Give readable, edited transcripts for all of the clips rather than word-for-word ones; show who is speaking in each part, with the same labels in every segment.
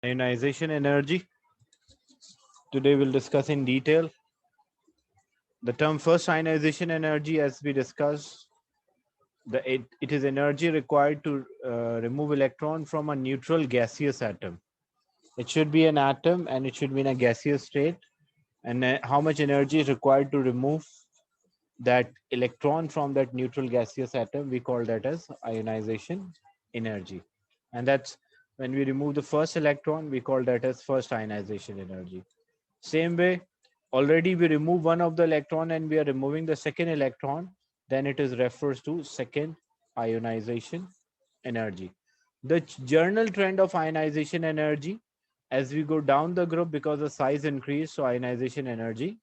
Speaker 1: Ionization energy. Today we'll discuss in detail the term first ionization energy. As we discussed, it is energy required to remove electron from a neutral gaseous atom. It should be an atom and it should be in a gaseous state. And how much energy is required to remove that electron from that neutral gaseous atom, we call that as ionization energy. And that's when we remove the first electron, we call that as first ionization energy. Same way, already we remove one of the electron and we are removing the second electron, then it is refers to second ionization energy. The general trend of ionization energy, as we go down the group, because the size increase, so ionization energy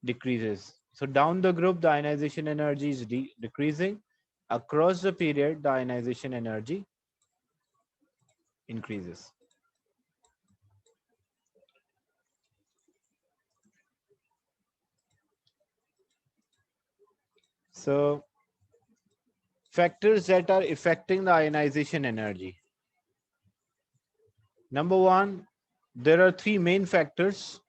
Speaker 1: decreases. So down the group, the ionization energy is decreasing. Across the period, the ionization energy increases. So factors that are affecting the ionization energy. Number one, there are three main factors.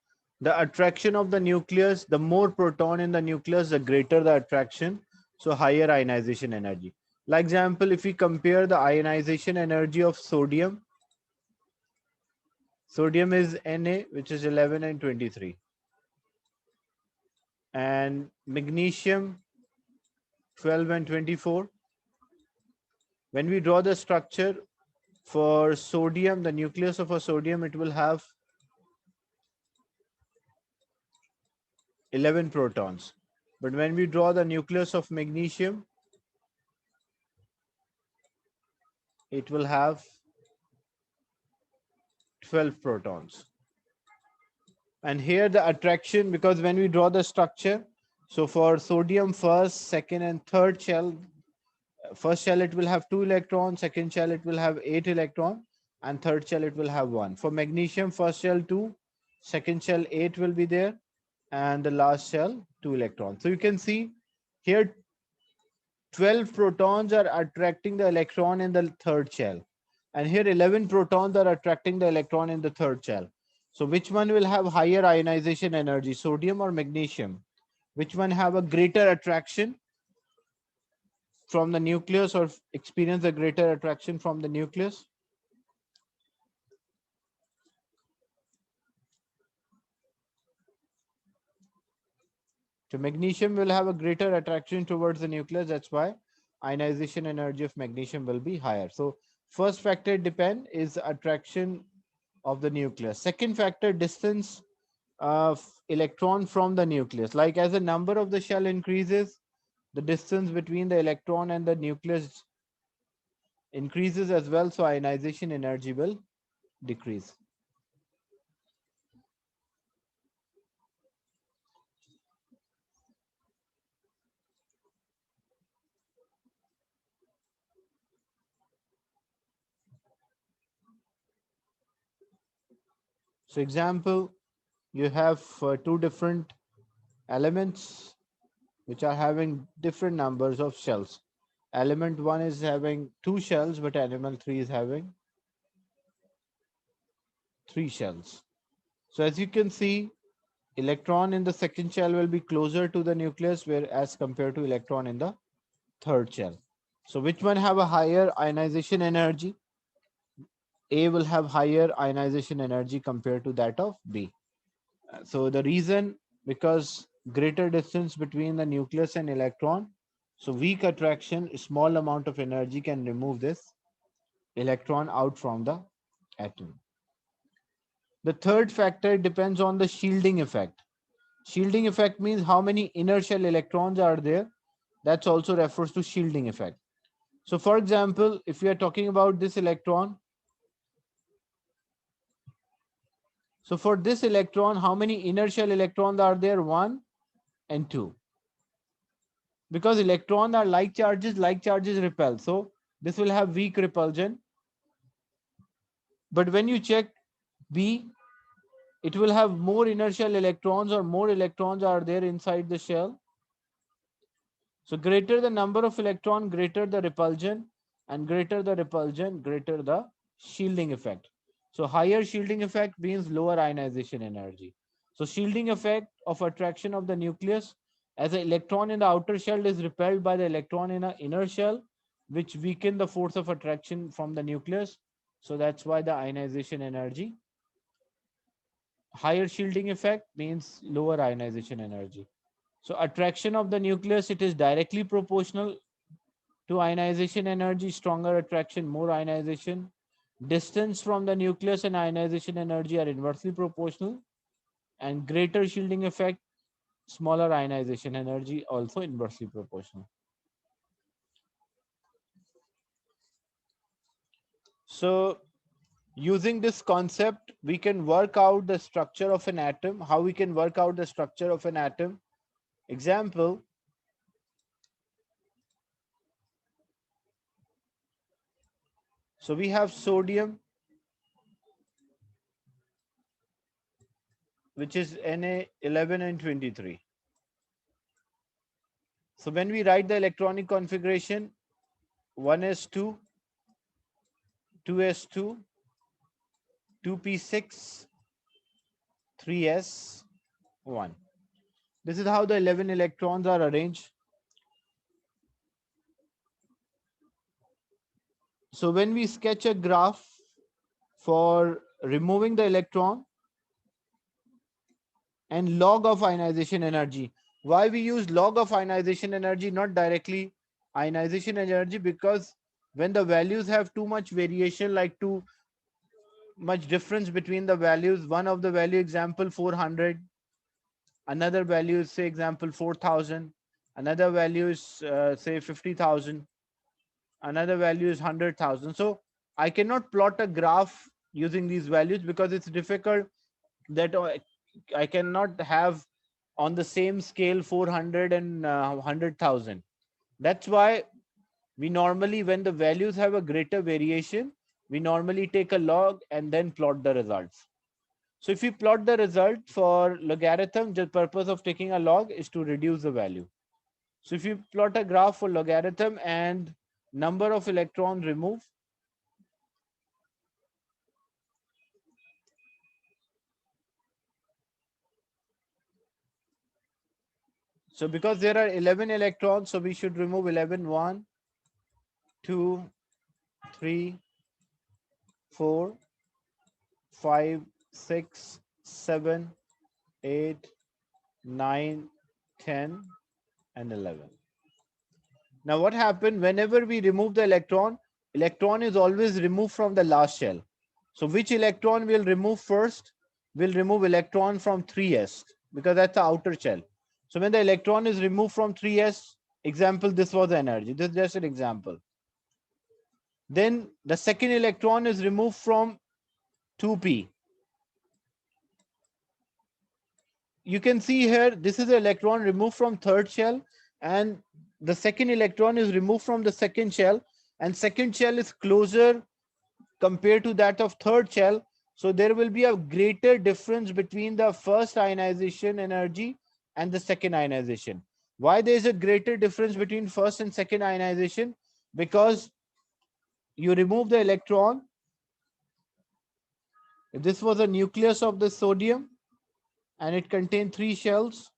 Speaker 1: The attraction of the nucleus, the more proton in the nucleus, the greater the attraction, so higher ionization energy. Like example, if we compare the ionization energy of sodium, sodium is Na, which is 11 and 23. And magnesium, 12 and 24. When we draw the structure for sodium, the nucleus of a sodium, it will have 11 protons. But when we draw the nucleus of magnesium, it will have 12 protons. And here the attraction, because when we draw the structure, so for sodium first, second and third shell, first shell it will have 2 electrons, second shell it will have 8 electrons, and third shell it will have 1. For magnesium, first shell 2, second shell 8 will be there, and the last shell 2 electrons. So you can see here 12 protons are attracting the electron in the third shell, and here 11 protons are attracting the electron in the third shell. So which one will have higher ionization energy, sodium or magnesium? Which one have a greater attraction from the nucleus or experience a greater attraction from the nucleus? So magnesium will have a greater attraction towards the nucleus. That's why ionization energy of magnesium will be higher. So first factor depend is attraction of the nucleus. Second factor, distance of electron from the nucleus. Like as the number of the shell increases, the distance between the electron and the nucleus increases as well. So ionization energy will decrease. So example, you have two different elements which are having different numbers of shells. Element 1 is having 2 shells, but element 3 is having 3 shells. So as you can see, electron in the second shell will be closer to the nucleus, where as compared to electron in the third shell. So which one have a higher ionization energy? A will have higher ionization energy compared to that of B. So the reason, because greater distance between the nucleus and electron, so weak attraction, small amount of energy can remove this electron out from the atom. The third factor depends on the shielding effect. Shielding effect means how many inner shell electrons are there. That's also refers to shielding effect. So for example, if we are talking about this electron, so for this electron, how many inner shell electrons are there? 1 and 2. Because electrons are like charges repel. So this will have weak repulsion. But when you check B, it will have more inner shell electrons, or more electrons are there inside the shell. So greater the number of electron, greater the repulsion, and greater the repulsion, greater the shielding effect. So higher shielding effect means lower ionization energy. So shielding effect of attraction of the nucleus, as an electron in the outer shell is repelled by the electron in the inner shell, which weaken the force of attraction from the nucleus. So that's why the ionization energy. Higher shielding effect means lower ionization energy. So attraction of the nucleus, it is directly proportional to ionization energy. Stronger attraction, more ionization. Distance from the nucleus and ionization energy are inversely proportional, and greater shielding effect, smaller ionization energy, also inversely proportional. So using this concept, we can work out the structure of an atom. How we can work out the structure of an atom? Example, so we have sodium, which is Na11 and 23. So when we write the electronic configuration, 1s2, 2s2, 2p6, 3s1. This is how the 11 electrons are arranged. So when we sketch a graph for removing the electron and log of ionization energy, why we use log of ionization energy, not directly ionization energy? Because when the values have too much variation, like too much difference between the values, one of the value, example 400, another value is say example 4000, another value is say 50,000, another value is 100,000. So I cannot plot a graph using these values because it's difficult that I cannot have on the same scale 400 and 100,000. That's why we normally, when the values have a greater variation, we normally take a log and then plot the results. So if you plot the result for logarithm, the purpose of taking a log is to reduce the value. So if you plot a graph for logarithm and number of electrons removed, so because there are 11 electrons, so we should remove 11, 1, 2, 3, 4, 5, 6, 7, 8, 9, 10, and 11. Now what happened whenever we remove the electron is always removed from the last shell. So which electron will remove first? We'll remove electron from 3s because that's the outer shell. So when the electron is removed from 3s, example, this was the energy. This is just an example. Then the second electron is removed from 2p. You can see here, this is the electron removed from third shell, and the second electron is removed from the second shell, and second shell is closer compared to that of third shell. So there will be a greater difference between the first ionization energy and the second ionization. Why there is a greater difference between first and second ionization? Because you remove the electron. This was a nucleus of the sodium and it contained 3 shells.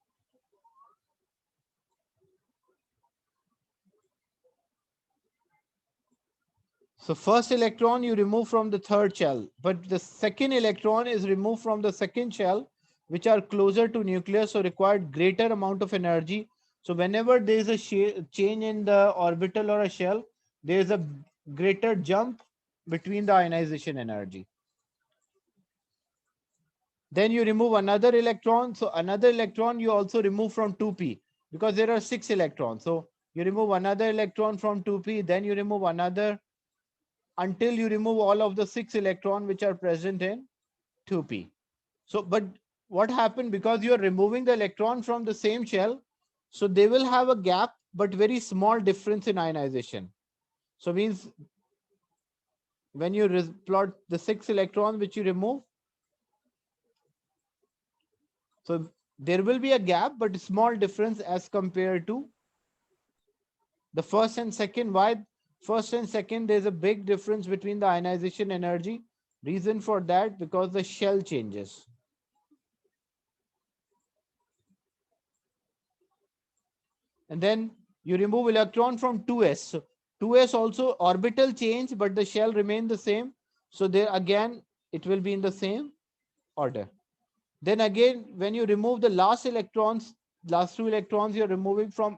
Speaker 1: So first electron you remove from the third shell, but the second electron is removed from the second shell, which are closer to nucleus, so required greater amount of energy. So whenever there is a change in the orbital or a shell, there is a greater jump between the ionization energy. Then you remove another electron. So another electron you also remove from 2p because there are 6 electrons. So you remove another electron from 2p, then you remove another until you remove all of the 6 electrons which are present in 2p. So, but what happened, because you are removing the electron from the same shell, so they will have a gap, but very small difference in ionization. So means when you plot the 6 electrons which you remove, so there will be a gap, but small difference as compared to the first and second. Why first and second? There's a big difference between the ionization energy Reason for that, because the shell changes. And then you remove electron from 2s. So 2s also orbital change, but the shell remain the same. So there again, it will be in the same order. Then again, when you remove the last two electrons you're removing from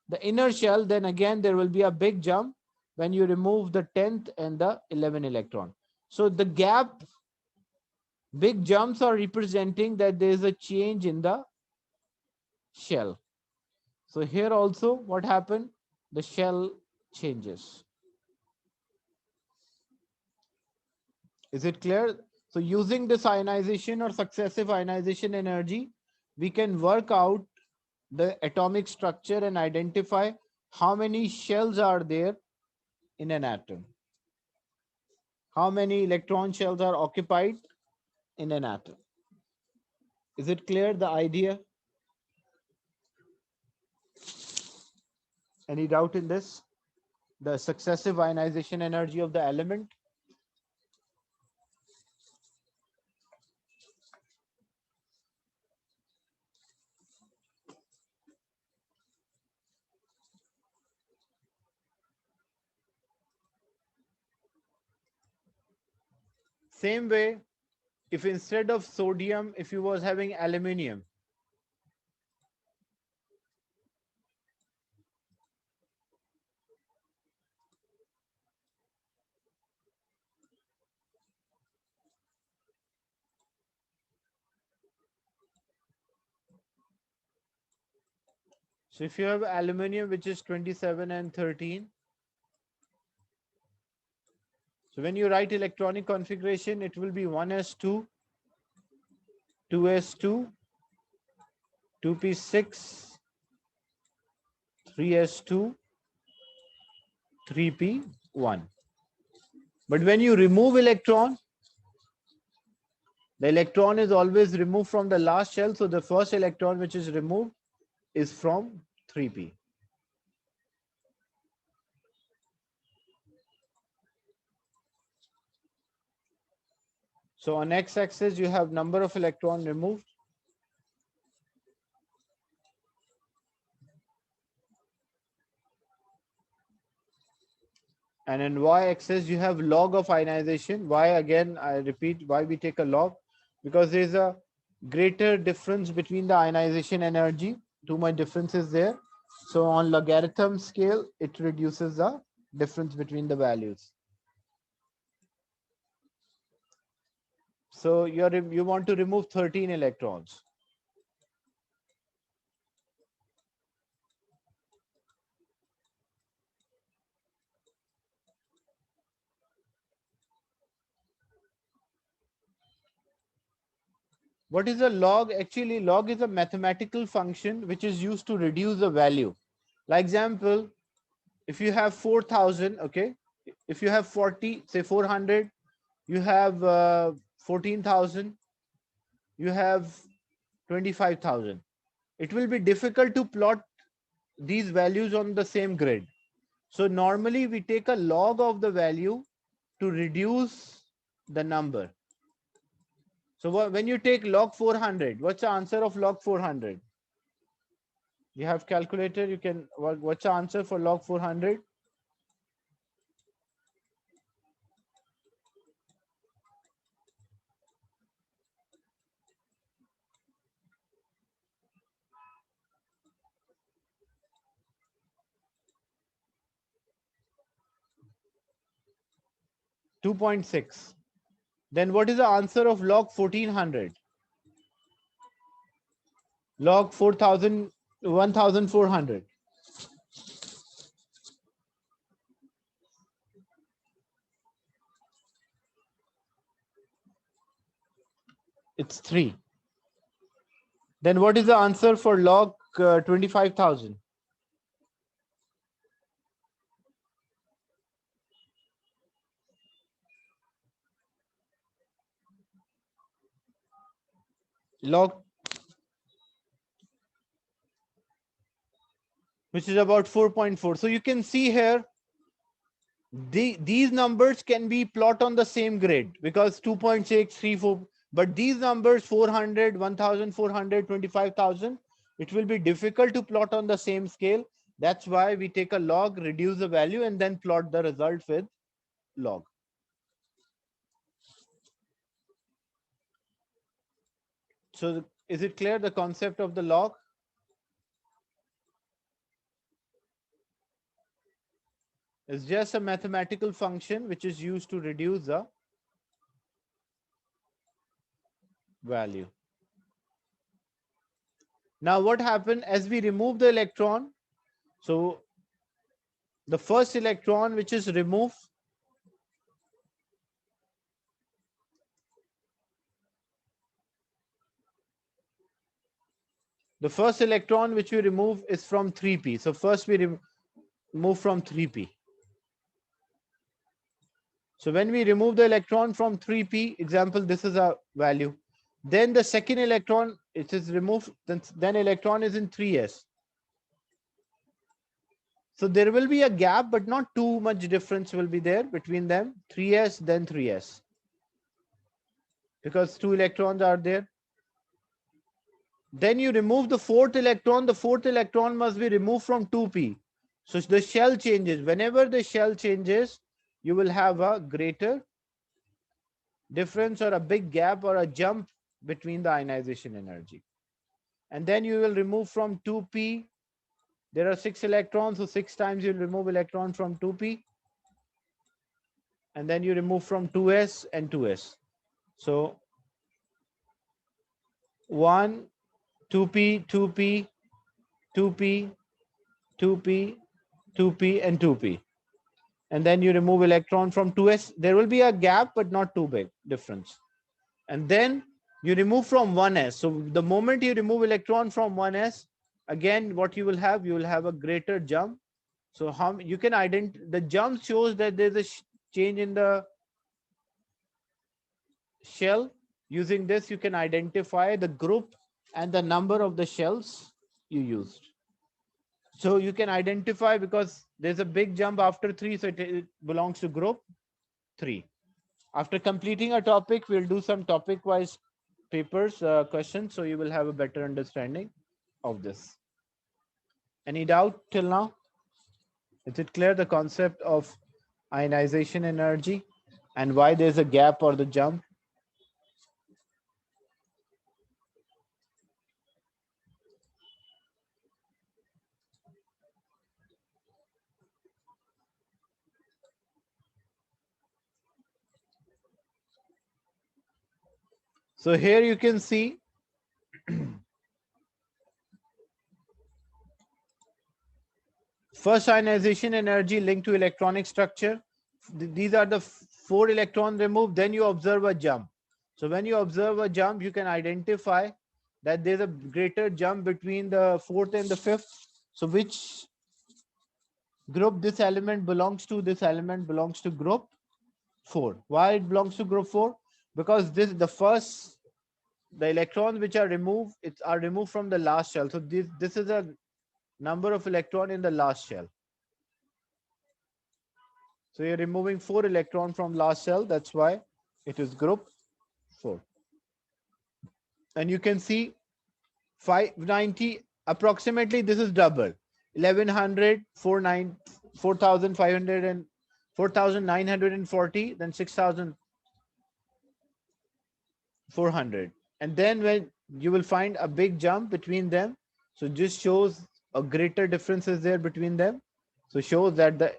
Speaker 1: the inner shell, then again there will be a big jump when you remove the 10th and the 11th electron. So the gap, big jumps are representing that there is a change in the shell. So here also what happened? The shell changes. Is it clear? So using this ionization or successive ionization energy, we can work out the atomic structure and identify how many shells are there in an atom. How many electron shells are occupied in an atom. Is it clear, the idea? Any doubt in this? The successive ionization energy of the element? Same way, if instead of sodium, if you was having aluminium, so if you have aluminium, which is 27 and 13, so when you write electronic configuration, it will be 1s2, 2s2, 2p6, 3s2, 3p1. But when you remove electron, the electron is always removed from the last shell. So the first electron which is removed is from 3p. So on x-axis, you have number of electron removed. And in y-axis, you have log of ionization. Why, again, I repeat, why we take a log? Because there is a greater difference between the ionization energy. Too much difference is there. So on logarithm scale, it reduces the difference between the values. So you want to remove 13 electrons. What is a log? Actually, log is a mathematical function which is used to reduce the value. Like example, if you have 4,000, okay, if you have 40, say 400, you have 14,000, you have 25,000. It will be difficult to plot these values on the same grid. So normally we take a log of the value to reduce the number. So when you take log 400, what's the answer of log 400? You have calculator, you can, what's the answer for log 400? $2.6. Then what is the answer of log 1400? Log 4,000, 1,400. It's 3. Then what is the answer for log 25,000? Log, which is about 4.4. So you can see here These numbers can be plot on the same grid because 2.6, 3, 4, but these numbers 400, 1,400, 25,000, it will be difficult to plot on the same scale. That's why we take a log, reduce the value, and then plot the result with log. So is it clear the concept of the log? It's just a mathematical function which is used to reduce the value. Now what happened as we remove the electron? So the first electron which is removed, the first electron which we remove is from 3p. So first we remove from 3p. So when we remove the electron from 3p, example, this is a value. Then the second electron, it is removed, then electron is in 3s. So there will be a gap, but not too much difference will be there between them. 3s, then 3s. Because 2 electrons are there. Then you remove the fourth electron. The fourth electron must be removed from 2p. So the shell changes. Whenever the shell changes, you will have a greater difference or a big gap or a jump between the ionization energy. And then you will remove from 2p. There are 6 electrons, so 6 times you'll remove electron from 2p. And then you remove from 2s and 2s. So 1, 2p, 2p, 2p, 2p, 2p, and 2p. And then you remove electron from 2s. There will be a gap, but not too big difference. And then you remove from 1s. So the moment you remove electron from 1s, again, what you will have a greater jump. So how you can identify the jump shows that there's a change in the shell. Using this, you can identify the group and the number of the shells you used. So you can identify because there's a big jump after 3, so it belongs to group 3. After completing a topic, we'll do some topic-wise papers, questions, so you will have a better understanding of this. Any doubt till now? Is it clear the concept of ionization energy and why there's a gap or the jump? So here you can see first ionization energy linked to electronic structure. These are the 4 electrons removed. Then you observe a jump. So when you observe a jump, you can identify that there's a greater jump between the 4th and the 5th. So which group this element belongs to? This element belongs to group 4. Why it belongs to group 4? Because the electrons which are removed, are removed from the last shell. So this is a number of electron in the last shell. So you're removing 4 electron from last shell. That's why it is group 4. And you can see 590 approximately. This is double 1100, 4500 and 4940, then 6400. And then when you will find a big jump between them, so just shows a greater difference is there between them. So shows that the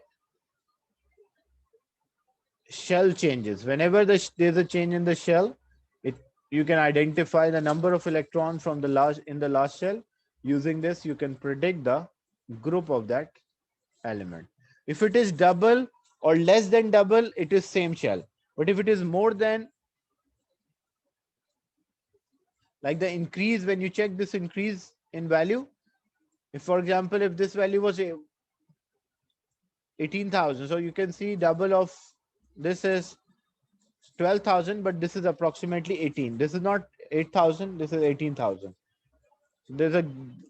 Speaker 1: shell changes. Whenever there's a change in the shell, you can identify the number of electrons from the last shell. Using this, you can predict the group of that element. If it is double or less than double, it is same shell. But if it is more than, like the increase, when you check this increase in value, if for example, if this value was 18,000, so you can see double of this is 12,000, but this is approximately 18. This is not 8,000, this is 18,000. There's a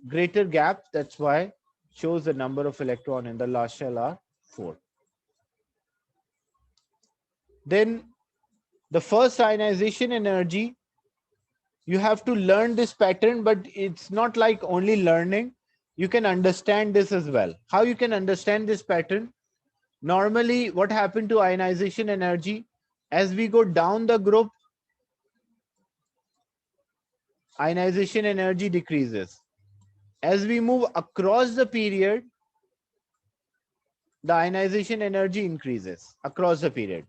Speaker 1: greater gap. That's why shows the number of electron in the last shell are 4. Then the first ionization energy, you have to learn this pattern, but it's not like only learning. You can understand this as well. How you can understand this pattern? Normally, what happened to ionization energy? As we go down the group, ionization energy decreases. As we move across the period, the ionization energy increases across the period.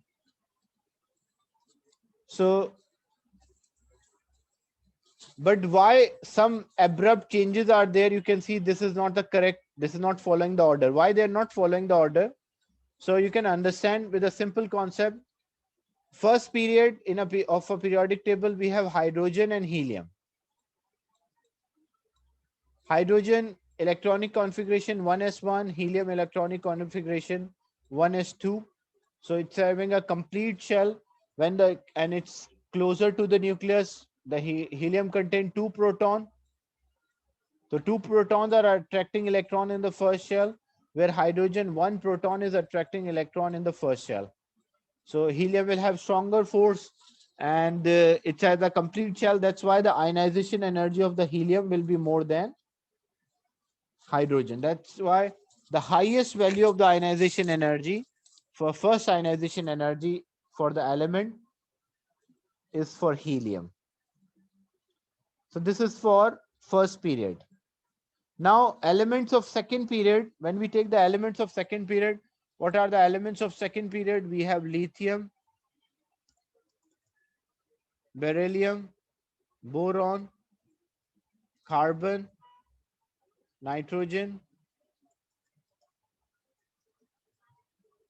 Speaker 1: So, but why some abrupt changes are there? You can see this is not the correct, this is not following the order. Why they're not following the order? So you can understand with a simple concept. First period of a periodic table, we have hydrogen and helium. Hydrogen electronic configuration 1s1, helium electronic configuration 1s2. So it's having a complete shell and it's closer to the nucleus. The helium contains 2 protons. So 2 protons are attracting electron in the first shell, where hydrogen 1 proton is attracting electron in the first shell. So helium will have stronger force, and it has a complete shell. That's why the ionization energy of the helium will be more than hydrogen. That's why the highest value of the ionization energy for first ionization energy for the element is for helium. So this is for first period. Now elements of second period, when we take the elements of second period, what are the elements of second period? We have lithium, beryllium, boron, carbon, nitrogen,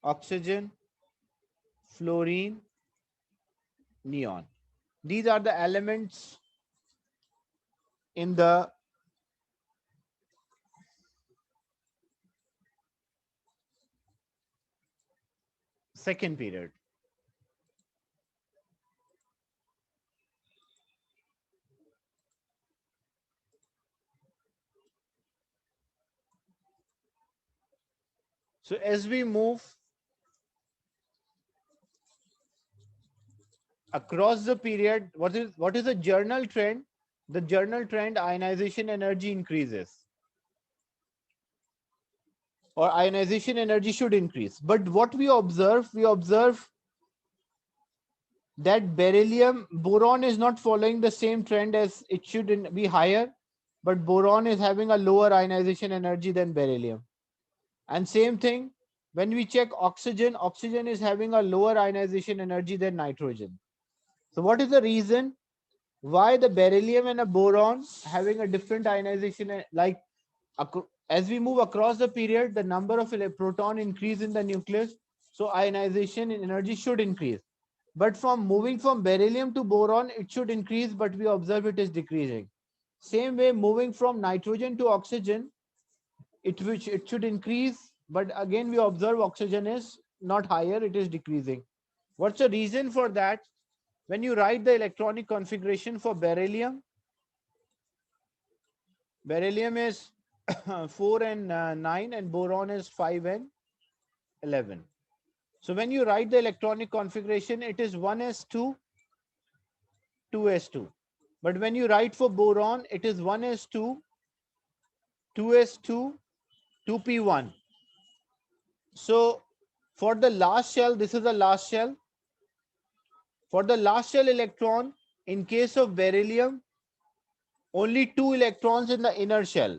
Speaker 1: oxygen, fluorine, neon. These are the elements in the second period. So as we move across the period, what is the journal trend? The journal trend, ionization energy increases, or ionization energy should increase. But what we observe that beryllium, boron is not following the same trend, as it should be higher, but boron is having a lower ionization energy than beryllium. And same thing, when we check oxygen, oxygen is having a lower ionization energy than nitrogen. So what is the reason why the beryllium and a boron having a different ionization? Like as we move across the period, the number of proton increase in the nucleus, so ionization energy should increase. But from moving from beryllium to boron, it should increase, but we observe it is decreasing. Same way, moving from nitrogen to oxygen, it should increase, but again we observe oxygen is not higher, it is decreasing. What's the reason for that? When you write the electronic configuration for beryllium, beryllium is 4 and 9, and boron is 5 and 11. So when you write the electronic configuration, it is 1s2, 2s2. But when you write for boron, it is 1s2, 2s2, 2p1. So for the last shell, this is the last shell. For the last shell electron, in case of beryllium, only 2 electrons in the inner shell.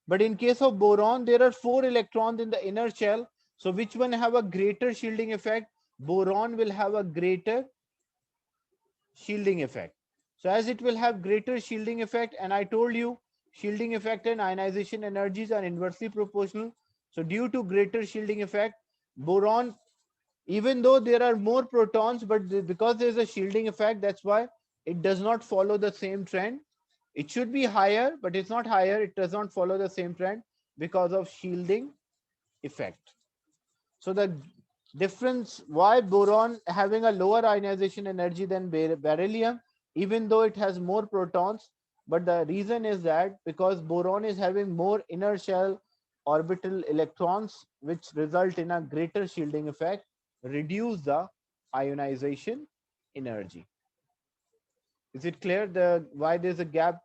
Speaker 1: But in case of boron, there are 4 electrons in the inner shell. So which one have a greater shielding effect? Boron will have a greater shielding effect. So as it will have greater shielding effect, and I told you shielding effect and ionization energies are inversely proportional. So due to greater shielding effect, boron, even though there are more protons, but because there is a shielding effect, that's why it does not follow the same trend. It should be higher, but it's not higher. It does not follow the same trend because of shielding effect. So the difference why boron having a lower ionization energy than beryllium, even though it has more protons, but the reason is that because boron is having more inner shell orbital electrons, which result in a greater shielding effect, reduce the ionization energy. Is it clear the why there's a gap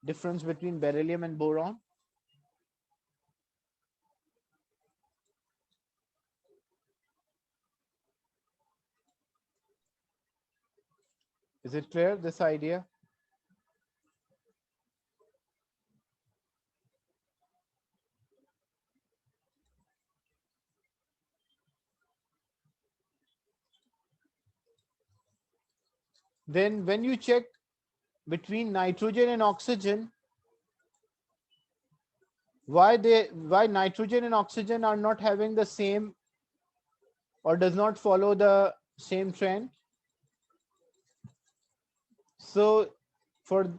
Speaker 1: difference between beryllium and boron? Is it clear, this idea? Then when you check between nitrogen and oxygen, why nitrogen and oxygen are not having the same or does not follow the same trend? So for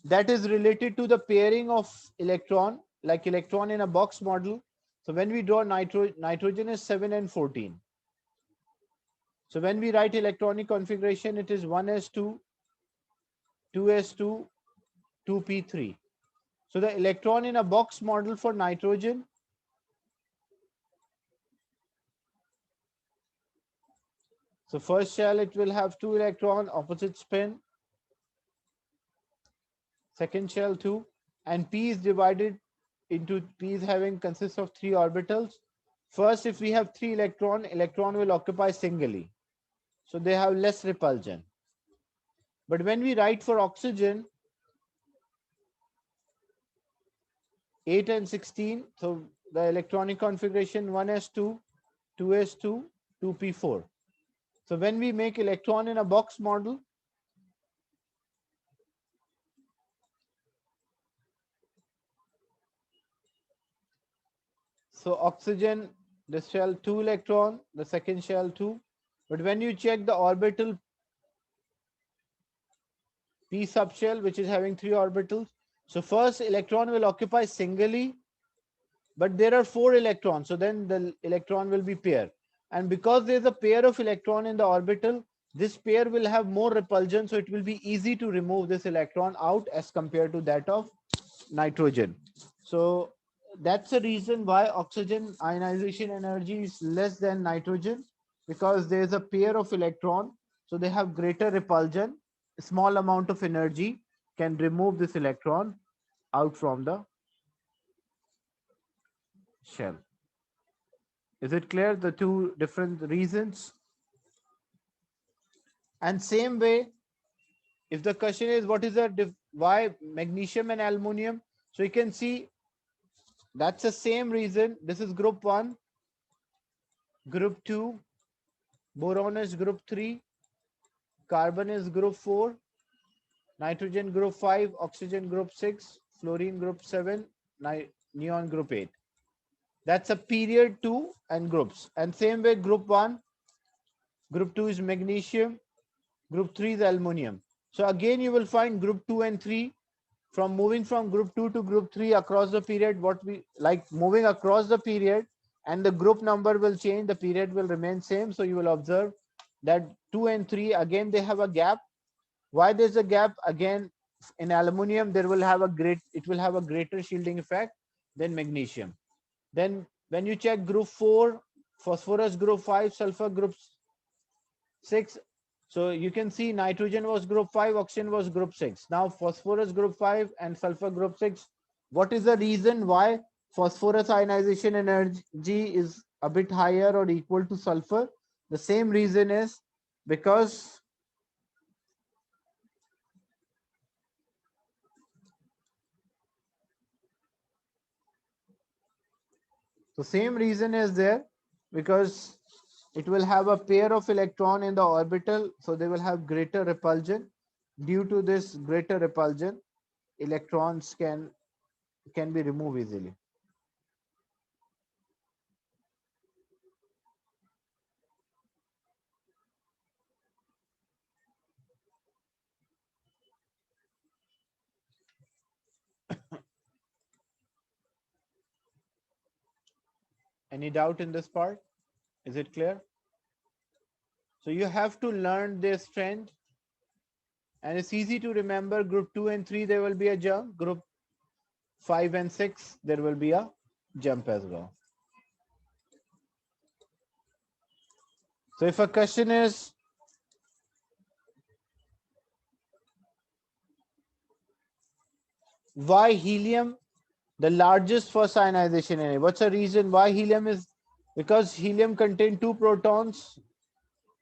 Speaker 1: that is related to the pairing of electron, like electron in a box model. So when we draw nitrogen is 7 and 14. So when we write electronic configuration, it is 1s2, 2s2, 2p3. So the electron in a box model for nitrogen, so first shell it will have 2 electron, opposite spin. Second shell 2, and p is divided into p is having consists of 3 orbitals. First, if we have 3 electron will occupy singly, so they have less repulsion. But when we write for oxygen 8 and 16, so the electronic configuration 1s2, 2s2, 2p4. So when we make electron in a box model, so oxygen, this shell 2 electron, the second shell 2. But when you check the orbital p subshell, which is having 3 orbitals, so first electron will occupy singly, but there are 4 electrons, so then the electron will be pair. And because there is a pair of electron in the orbital, this pair will have more repulsion, so it will be easy to remove this electron out as compared to that of nitrogen. So that's the reason why oxygen ionization energy is less than nitrogen, because there is a pair of electron, so they have greater repulsion. A small amount of energy can remove this electron out from the shell. Is it clear, the two different reasons? And same way, if the question is what is the why magnesium and aluminum, so you can see that's the same reason. This is group 1, group 2, boron is group 3, carbon is group 4, nitrogen group 5, oxygen group 6, fluorine group 7, neon group 8. That's a period 2 and groups. And same way, group 1, group 2 is magnesium, group 3 is aluminum. So again, you will find group 2 and 3 from moving from group 2 to group 3 across the period, what we like moving across the period, and the group number will change, the period will remain same. So you will observe that 2 and 3 again they have a gap. Why there's a gap? Again, in aluminum there will have it will have a greater shielding effect than magnesium. Then when you check group 4, phosphorus group 5, sulfur group 6. So you can see nitrogen was group 5, oxygen was group 6. Now phosphorus group 5 and sulfur group 6. What is the reason why phosphorus ionization energy is a bit higher or equal to sulfur? The same reason is because the same reason is there, because it will have a pair of electron in the orbital, so they will have greater repulsion. Due to this greater repulsion, electrons can be removed easily. Any doubt in this part? Is it clear? So you have to learn this trend, and it's easy to remember. Group 2 and 3 there will be a jump, group 5 and 6 there will be a jump as well. So if a question is Why helium? The largest first ionization energy. What's the reason why helium is? Because helium contain two protons,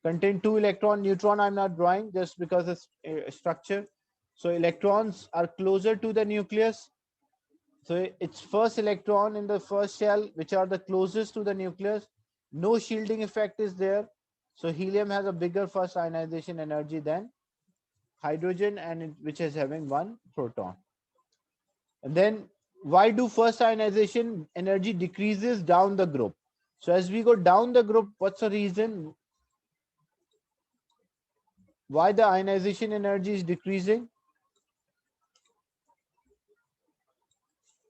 Speaker 1: contain two electron, neutron. I'm not drawing just because it's structure. So electrons are closer to the nucleus. So its first electron in the first shell, which are the closest to the nucleus. No shielding effect is there. So helium has a bigger first ionization energy than hydrogen, and which is having one proton. And then why do first ionization energy decreases down the group? So as we go down the group, what's the reason why the ionization energy is decreasing?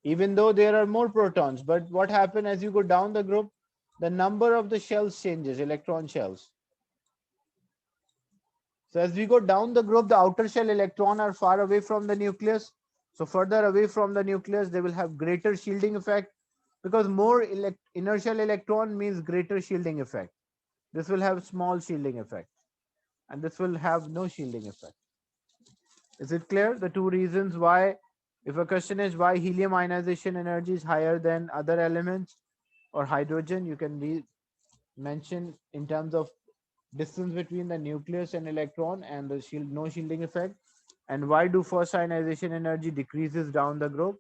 Speaker 1: Even though there are more protons, but what happens as you go down the group? The number of the shells changes, electron shells. So as we go down the group, the outer shell electron are far away from the nucleus. So further away from the nucleus, they will have greater shielding effect, because more inertial electron means greater shielding effect. This will have small shielding effect, and this will have no shielding effect. Is it clear? The two reasons why, if a question is why helium ionization energy is higher than other elements or hydrogen, you can be mention in terms of distance between the nucleus and electron and the shield, no shielding effect. And why do first ionization energy decreases down the group?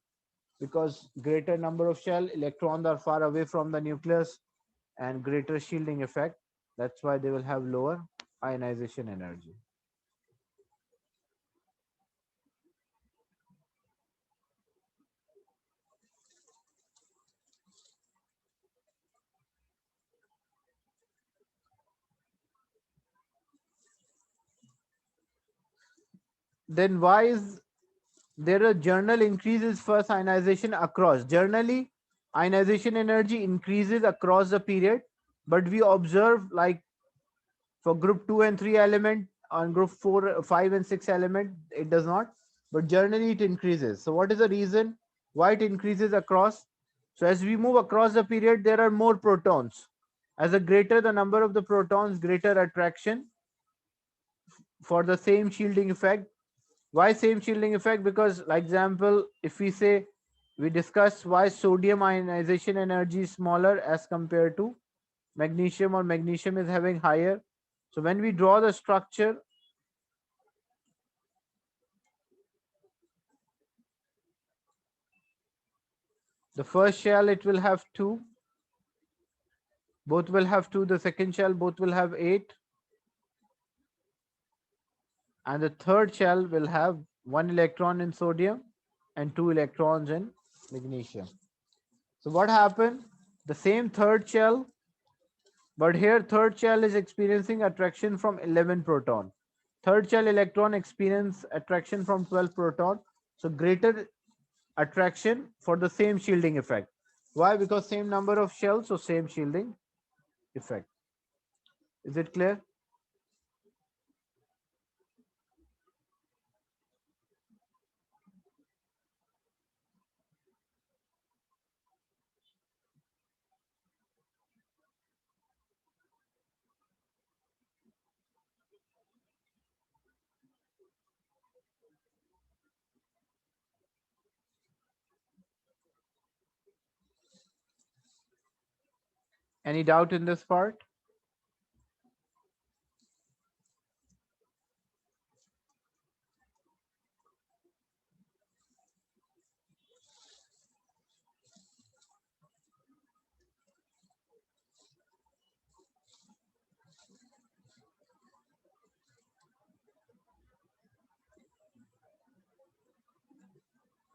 Speaker 1: Because greater number of shell, electrons are far away from the nucleus, and greater shielding effect. That's why they will have lower ionization energy. Then why is there a journal increases first ionization across? Generally, ionization energy increases across the period, but we observe like for group 2 and 3 element, on group 4, 5 and 6 element, it does not, but generally it increases. So what is the reason why it increases across? So as we move across the period, there are more protons. As a greater the number of the protons, greater attraction for the same shielding effect. Why same shielding effect? Because, like example, if we say, we discuss why sodium ionization energy is smaller as compared to magnesium, or magnesium is having higher. So when we draw the structure, the first shell it will have 2, both will have 2. The second shell both will have 8, and the third shell will have 1 electron in sodium and 2 electrons in magnesium. So what happened? The same third shell, but here third shell is experiencing attraction from 11 proton. Third shell electron experience attraction from 12 proton. So greater attraction for the same shielding effect. Why? Because same number of shells, so same shielding effect. Is it clear? Any doubt in this part?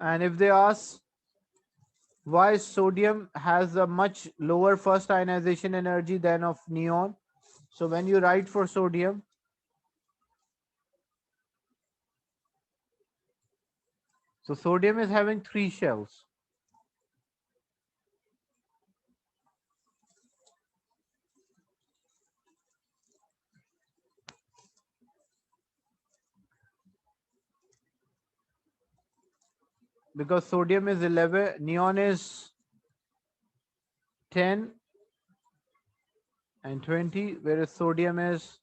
Speaker 1: And if they ask why sodium has a much lower first ionization energy than of neon, so when you write for sodium, so sodium is having 3 shells, because sodium is 11, neon is 10 and 20, whereas sodium is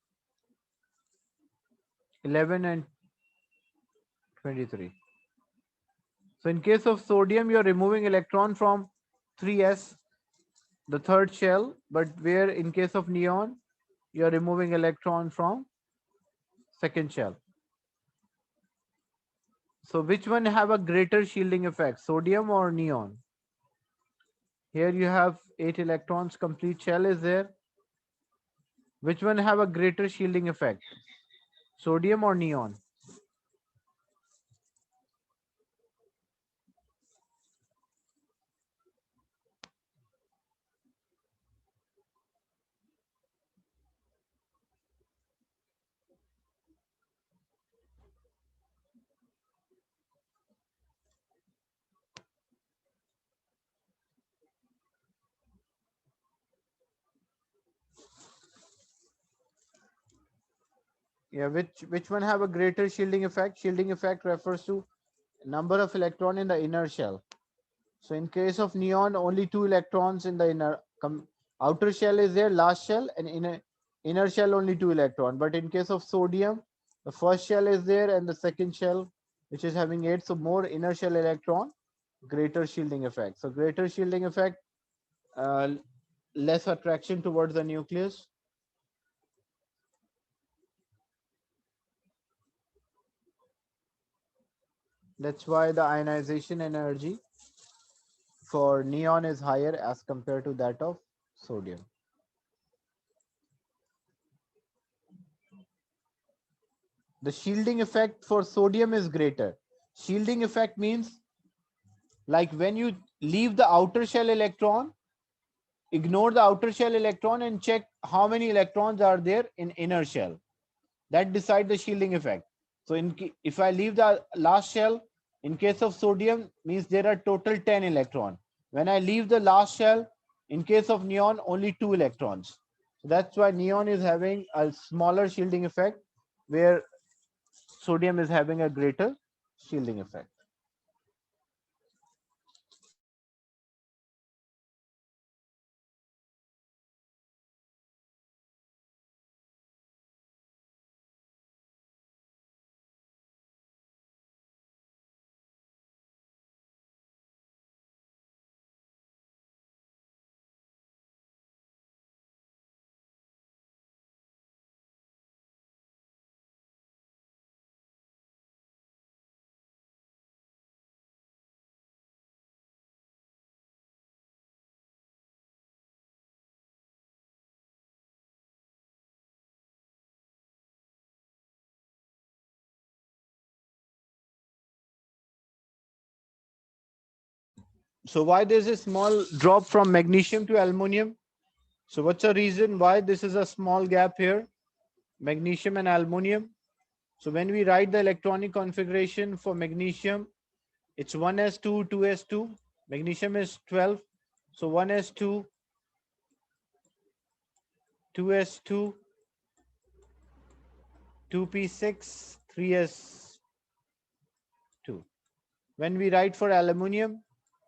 Speaker 1: 11 and 23. So in case of sodium, you're removing electron from 3s, the third shell, but where in case of neon, you're removing electron from second shell. So which one have a greater shielding effect, sodium or neon? Here you have 8 electrons, complete shell is there. Which one have a greater shielding effect, sodium or neon? Yeah, which one have a greater shielding effect? Shielding effect refers to number of electron in the inner shell. So in case of neon, only 2 electrons in the outer shell is there, last shell, and inner shell only 2 electron. But in case of sodium, the first shell is there and the second shell, which is having 8, so more inner shell electron, greater shielding effect. So greater shielding effect, uh, less attraction towards the nucleus. That's why the ionization energy for neon is higher as compared to that of sodium. The shielding effect for sodium is greater. Shielding effect means like when you leave the outer shell electron, ignore the outer shell electron and check how many electrons are there in inner shell. That decides the shielding effect. So if I leave the last shell, in case of sodium, means there are total 10 electrons. When I leave the last shell, in case of neon, only 2 electrons. So that's why neon is having a smaller shielding effect, where sodium is having a greater shielding effect. So why there's a small drop from magnesium to aluminum? So what's the reason why this is a small gap here? Magnesium and aluminum. So when we write the electronic configuration for magnesium, it's 1s2, 2s2. Magnesium is 12. So 1s2, 2s2, 2p6, 3s2. When we write for aluminum,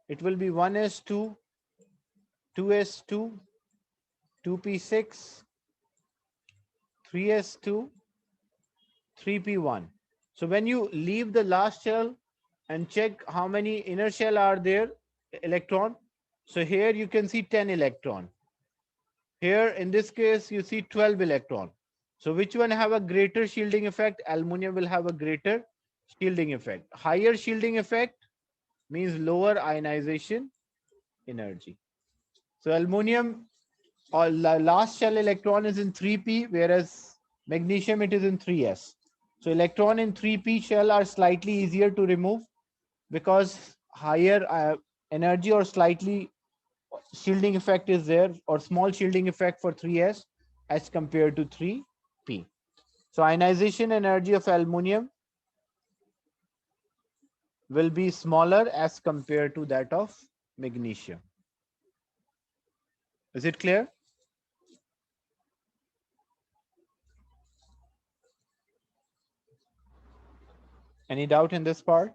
Speaker 1: it will be 1s2, 2s2, 2p6, 3s2, 3p1. So when you leave the last shell and check how many inner shell are there, electron. So here you can see 10 electron. Here in this case, you see 12 electron. So which one have a greater shielding effect? Aluminum will have a greater shielding effect. Higher shielding effect means lower ionization energy. So aluminum or last shell electron is in 3p, whereas magnesium it is in 3s. So electron in 3p shell are slightly easier to remove because higher energy or slightly shielding effect is there, or small shielding effect for 3s as compared to 3p. So ionization energy of aluminum will be smaller as compared to that of magnesium. Is it clear? Any doubt in this part?